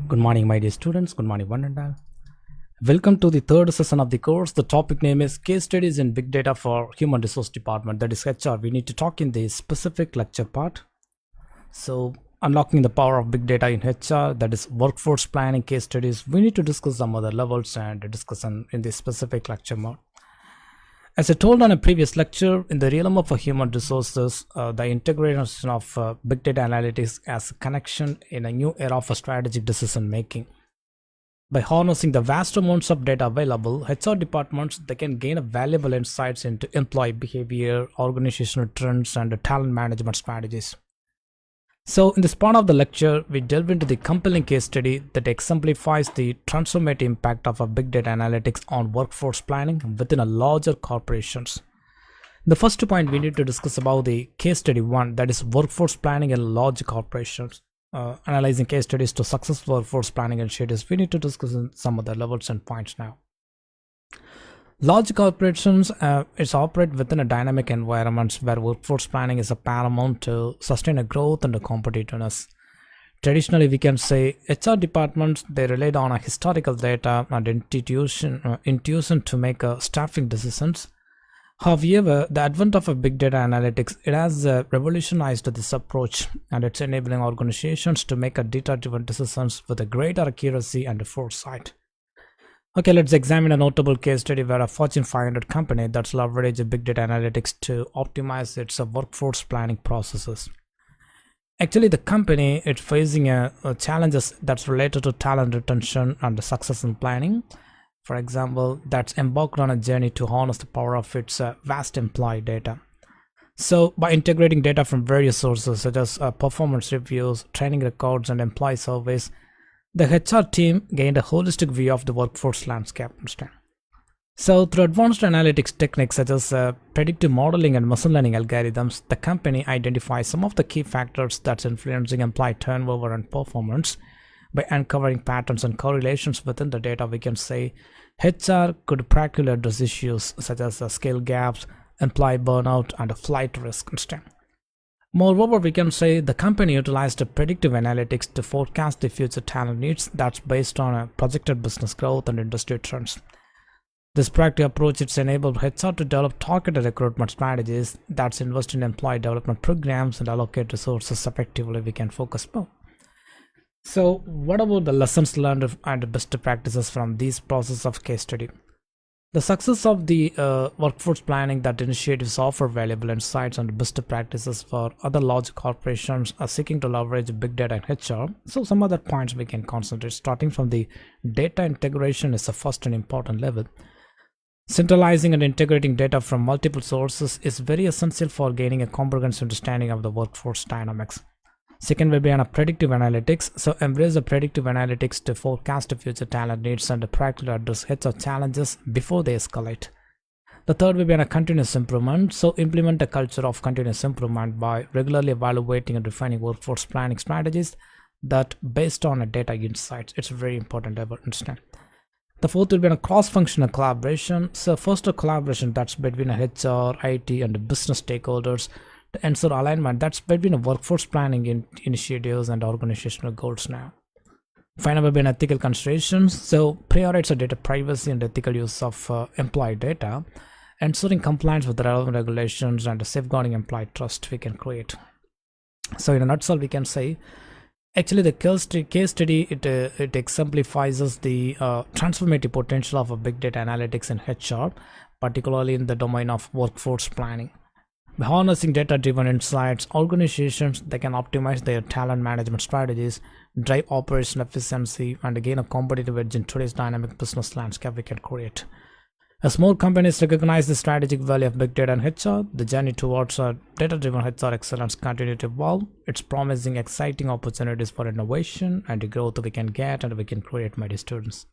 Good morning, my dear students. Good morning, one and all. Welcome to the third session of the course. The topic name is Case Studies in Big Data for Human Resource Department. That is HR. We need to talk in the specific lecture part. So, unlocking the power of big data in HR, that is workforce planning case studies. We need to discuss some other levels and discussion in the specific lecture mode. As I told on a previous lecture, in the realm of human resources, the integration of big data analytics as a connection in a new era of strategic decision making. By harnessing the vast amounts of data available, HR departments they can gain valuable insights into employee behavior, organizational trends, and talent management strategies. So, in this part of the lecture, we delve into the compelling case study that exemplifies the transformative impact of a big data analytics on workforce planning within a larger corporations. The first point we need to discuss about the case study one, that is workforce planning in large corporations. Analyzing case studies to successful workforce planning initiatives, we need to discuss in some other levels and points now. Large corporations operate within a dynamic environment where workforce planning is a paramount to sustain a growth and a competitiveness. Traditionally, we can say HR departments they relied on a historical data and intuition to make staffing decisions. However, the advent of a big data analytics it has revolutionized this approach, and it's enabling organizations to make a data-driven decisions with a greater accuracy and foresight. Okay, let's examine a notable case study where a Fortune 500 company that's leveraged big data analytics to optimize its workforce planning processes. Actually, the company is facing challenges that's related to talent retention and succession planning. For example, that's embarked on a journey to harness the power of its vast employee data. So, by integrating data from various sources such as performance reviews, training records, and employee surveys, the HR team gained a holistic view of the workforce landscape. So, through advanced analytics techniques such as predictive modeling and machine learning algorithms, the company identifies some of the key factors that's influencing employee turnover and performance. By uncovering patterns and correlations within the data, we can say HR could practically address issues such as skill gaps, employee burnout, and flight risk instead. Moreover, we can say the company utilized predictive analytics to forecast the future talent needs that's based on a projected business growth and industry trends. This proactive approach it's enabled HR to develop targeted recruitment strategies that's invest in employee development programs and allocate resources effectively. We can focus more. So, what about the lessons learned and best practices from these process of case study? The success of the workforce planning that initiatives offer valuable insights and best practices for other large corporations are seeking to leverage big data in HR. So some other points we can concentrate starting from the data integration is the first and important level. Centralizing and integrating data from multiple sources is very essential for gaining a comprehensive understanding of the workforce dynamics. Second will be on a predictive analytics. So embrace the predictive analytics to forecast future talent needs and practically address HR challenges before they escalate. The third will be on a continuous improvement. So implement a culture of continuous improvement by regularly evaluating and refining workforce planning strategies that based on a data insights. It's a very important level to understand. The fourth will be on a cross-functional collaboration. So first a collaboration that's between a HR, IT, and business stakeholders to ensure alignment that's between a workforce planning initiatives and organizational goals now. Finally, will be an ethical considerations. So prioritize data privacy and ethical use of employee data, ensuring compliance with the relevant regulations and safeguarding employee trust we can create. So in a nutshell, we can say actually the case study it exemplifies the transformative potential of a big data analytics in HR, particularly in the domain of workforce planning. By harnessing data-driven insights, organizations they can optimize their talent management strategies, drive operational efficiency, and gain a competitive edge in today's dynamic business landscape we can create. As more companies recognize the strategic value of big data and HR, the journey towards a data-driven HR excellence continue to evolve. It's promising exciting opportunities for innovation and the growth we can get and we can create, my dear students.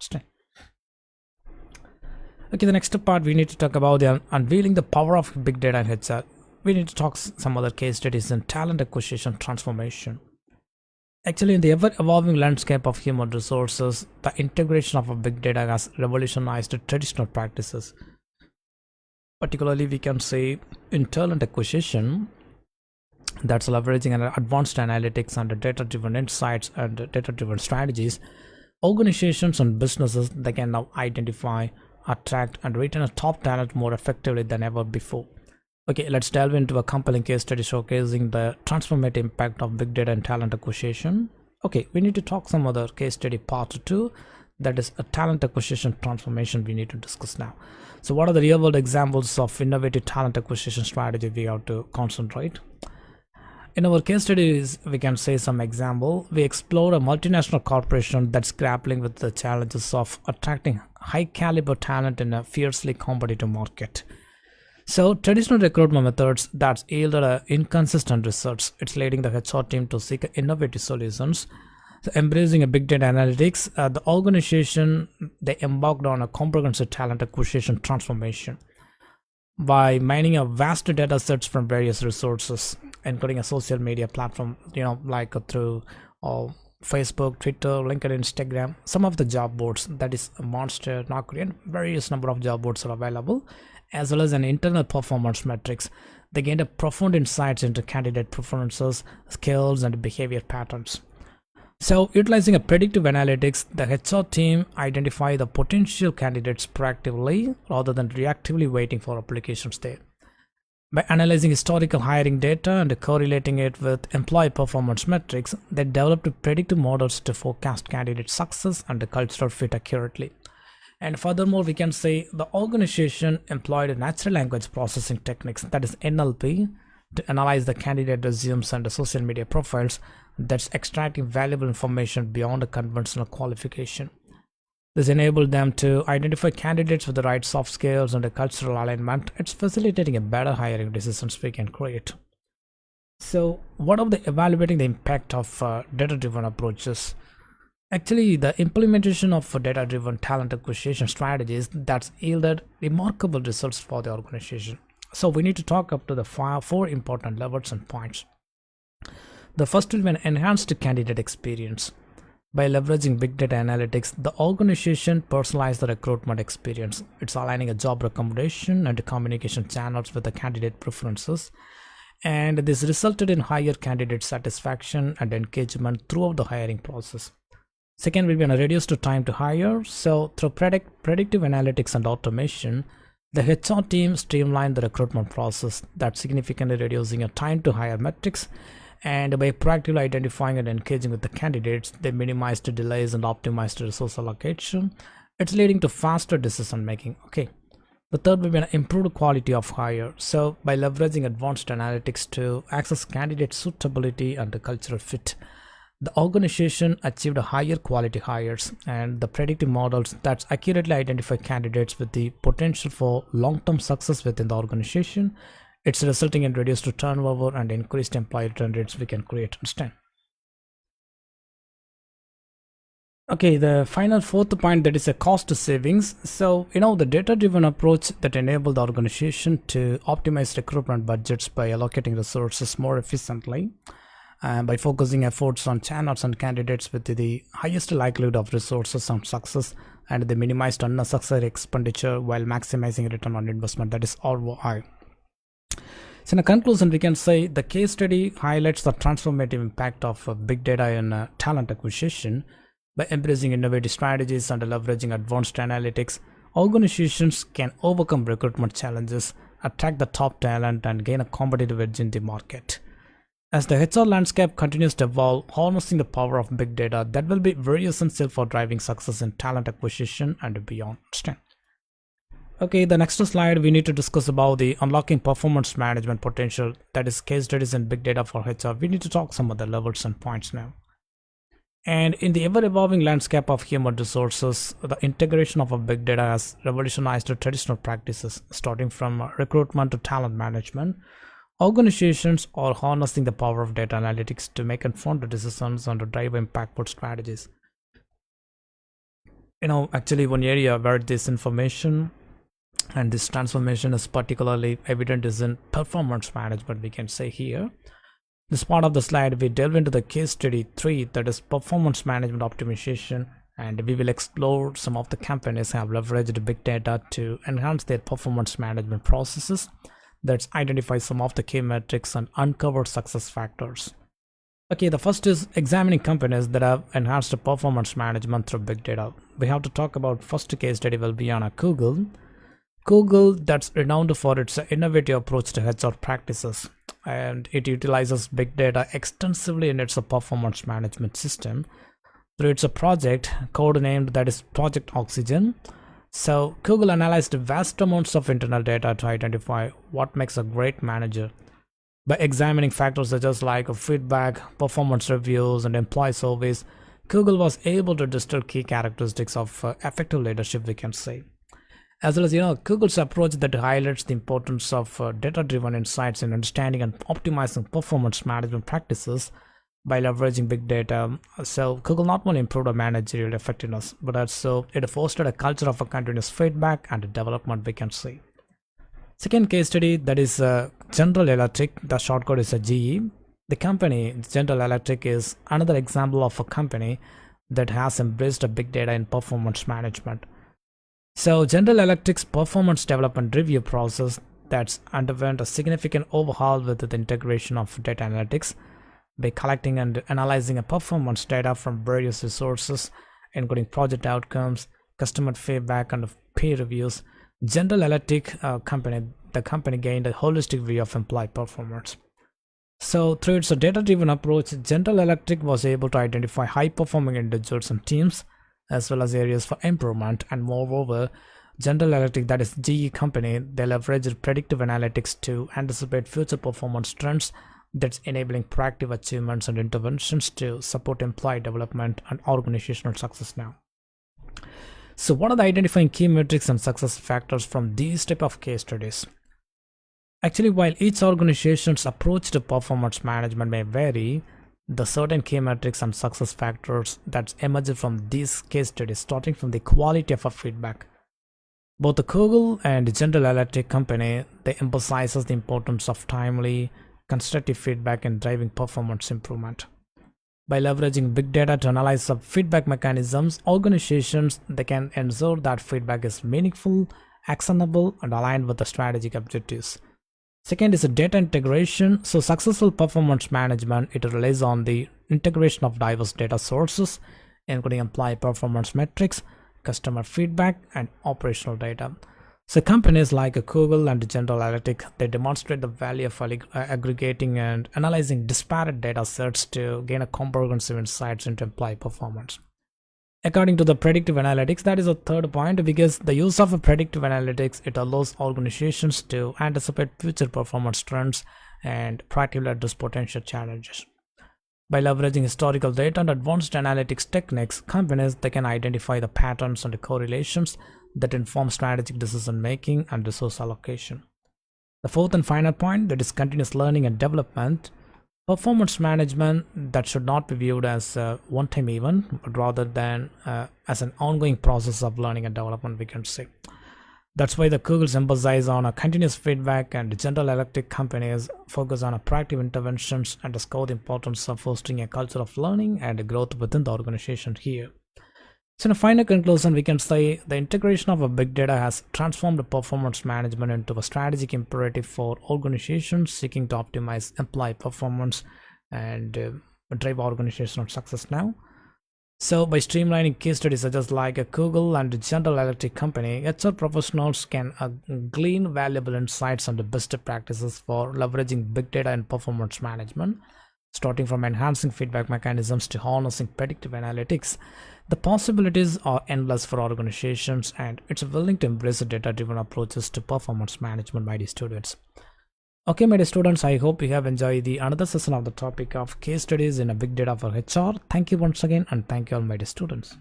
Okay, the next part we need to talk about the unveiling the power of big data and HR. We need to talk some other case studies in talent acquisition transformation. Actually, in the ever-evolving landscape of human resources, the integration of a big data has revolutionized traditional practices. Particularly, we can say in talent acquisition, that's leveraging an advanced analytics and data-driven insights and data-driven strategies. Organizations and businesses, they can now identify, attract, and retain a top talent more effectively than ever before. Okay, let's delve into a compelling case study showcasing the transformative impact of big data and talent acquisition. Okay, we need to talk some other case study part 2, that is a talent acquisition transformation we need to discuss now. So what are the real world examples of innovative talent acquisition strategy we have to concentrate? In our case studies, we can say some example. We explore a multinational corporation that's grappling with the challenges of attracting high caliber talent in a fiercely competitive market. So traditional recruitment methods that's yielded inconsistent results. It's leading the HR team to seek innovative solutions. So embracing a big data analytics, the organization, they embarked on a comprehensive talent acquisition transformation by mining a vast data sets from various resources, including a social media platform, like through Facebook, Twitter, LinkedIn, Instagram, some of the job boards, that is Monster, Naukri, and various number of job boards are available, as well as an internal performance metrics. They gained a profound insights into candidate preferences, skills, and behavior patterns. So utilizing a predictive analytics, the HR team identify the potential candidates proactively rather than reactively waiting for applications there. By analyzing historical hiring data and correlating it with employee performance metrics, they developed predictive models to forecast candidate success and the cultural fit accurately. And furthermore, we can say the organization employed natural language processing techniques, that is NLP, to analyze the candidate resumes and the social media profiles, that's extracting valuable information beyond a conventional qualification. This enabled them to identify candidates with the right soft skills and a cultural alignment. It's facilitating a better hiring decisions we can create. So what of the evaluating the impact of data-driven approaches? Actually, the implementation of data-driven talent acquisition strategies that's yielded remarkable results for the organization. So we need to talk up to the four important levels and points. The first will be an enhanced candidate experience. By leveraging big data analytics, the organization personalized the recruitment experience. It's aligning a job recommendation and communication channels with the candidate preferences. And this resulted in higher candidate satisfaction and engagement throughout the hiring process. Second will be a reduced time to hire. So through predictive analytics and automation, the HR team streamlined the recruitment process, that's significantly reducing a time to hire metrics. And by proactively identifying and engaging with the candidates, they minimized the delays and optimized resource allocation. It's leading to faster decision making. Okay. The third will be an improved quality of hire. So by leveraging advanced analytics to access candidate suitability and the cultural fit, the organization achieved a higher quality hires, and the predictive models that accurately identify candidates with the potential for long-term success within the organization. It's resulting in reduced turnover and increased employee return rates we can create. Understand? Okay, the final fourth point, that is a cost savings. So the data-driven approach that enabled the organization to optimize recruitment budgets by allocating resources more efficiently, by focusing efforts on channels and candidates with the highest likelihood of resources on success, and they minimized unnecessary expenditure while maximizing return on investment, that is ROI. So in a conclusion, we can say the case study highlights the transformative impact of big data in talent acquisition. By embracing innovative strategies and leveraging advanced analytics, organizations can overcome recruitment challenges, attract the top talent, and gain a competitive edge in the market. As the HR landscape continues to evolve, harnessing the power of big data, that will be very essential for driving success in talent acquisition and beyond. Okay, the next slide, we need to discuss about the unlocking performance management potential, that is case studies and big data for HR. We need to talk some of the levels and points now. And in the ever-evolving landscape of human resources, the integration of a big data has revolutionized the traditional practices, starting from recruitment to talent management. Organizations are harnessing the power of data analytics to make informed decisions and to drive impactful strategies. Actually, one area where this information and this transformation is particularly evident is in performance management, we can say here. This part of the slide, we delve into the case study 3, that is performance management optimization, and we will explore some of the companies have leveraged big data to enhance their performance management processes. that identifies some of the key metrics and uncover success factors. Okay, the first is examining companies that have enhanced performance management through big data. We have to talk about first case study will be on a Google. Google, that's renowned for its innovative approach to HR practices, and it utilizes big data extensively in its performance management system through its project codenamed that is Project Oxygen. So Google analyzed vast amounts of internal data to identify what makes a great manager. By examining factors such as like feedback, performance reviews, and employee surveys, Google was able to distill key characteristics of effective leadership, we can say. As well as, Google's approach that highlights the importance of data-driven insights in understanding and optimizing performance management practices by leveraging big data. So Google not only improved our managerial effectiveness, but also it fostered a culture of a continuous feedback and development, we can say. Second case study, that is General Electric. The shortcut is a GE. The company General Electric is another example of a company that has embraced a big data in performance management. So General Electric's performance development review process that's underwent a significant overhaul with the integration of data analytics by collecting and analyzing a performance data from various resources, including project outcomes, customer feedback, and peer reviews. General Electric the company gained a holistic view of employee performance. So through its data-driven approach, General Electric was able to identify high-performing individuals and teams, as well as areas for improvement. And moreover, General Electric, that is GE company, they leveraged predictive analytics to anticipate future performance trends, that's enabling proactive achievements and interventions to support employee development and organizational success now. So what are the identifying key metrics and success factors from these type of case studies? Actually, while each organization's approach to performance management may vary, the certain key metrics and success factors that emerge from these case studies, starting from the quality of a feedback. Both the Google and General Electric company, they emphasizes the importance of timely, constructive feedback in driving performance improvement. By leveraging big data to analyze some feedback mechanisms, organizations they can ensure that feedback is meaningful, actionable, and aligned with the strategic objectives. Second is data integration. So successful performance management, it relies on the integration of diverse data sources, including employee performance metrics, customer feedback, and operational data. So companies like Google and General Electric, they demonstrate the value of aggregating and analyzing disparate data sets to gain a comprehensive insights into employee performance. According to the predictive analytics, that is a third point, because the use of a predictive analytics, it allows organizations to anticipate future performance trends and proactively address potential challenges. By leveraging historical data and advanced analytics techniques, companies they can identify the patterns and the correlations that inform strategic decision making and resource allocation. The fourth and final point, that is continuous learning and development. Performance management that should not be viewed as a one-time event, but rather than as an ongoing process of learning and development, we can say. That's why the Google's emphasize on a continuous feedback, and General Electric companies focus on a proactive interventions and underscore the importance of fostering a culture of learning and growth within the organization here. So in a final conclusion, we can say the integration of a big data has transformed performance management into a strategic imperative for organizations seeking to optimize employee performance and drive organizational success now. So by streamlining case studies such as like a Google and General Electric company, HR professionals can glean valuable insights on the best practices for leveraging big data in performance management. Starting from enhancing feedback mechanisms to harnessing predictive analytics, the possibilities are endless for organizations, and it's willing to embrace data-driven approaches to performance management, my dear students. Okay, my dear students, I hope you have enjoyed the another session of the topic of case studies in a big data for HR. Thank you once again, and thank you all, my dear students.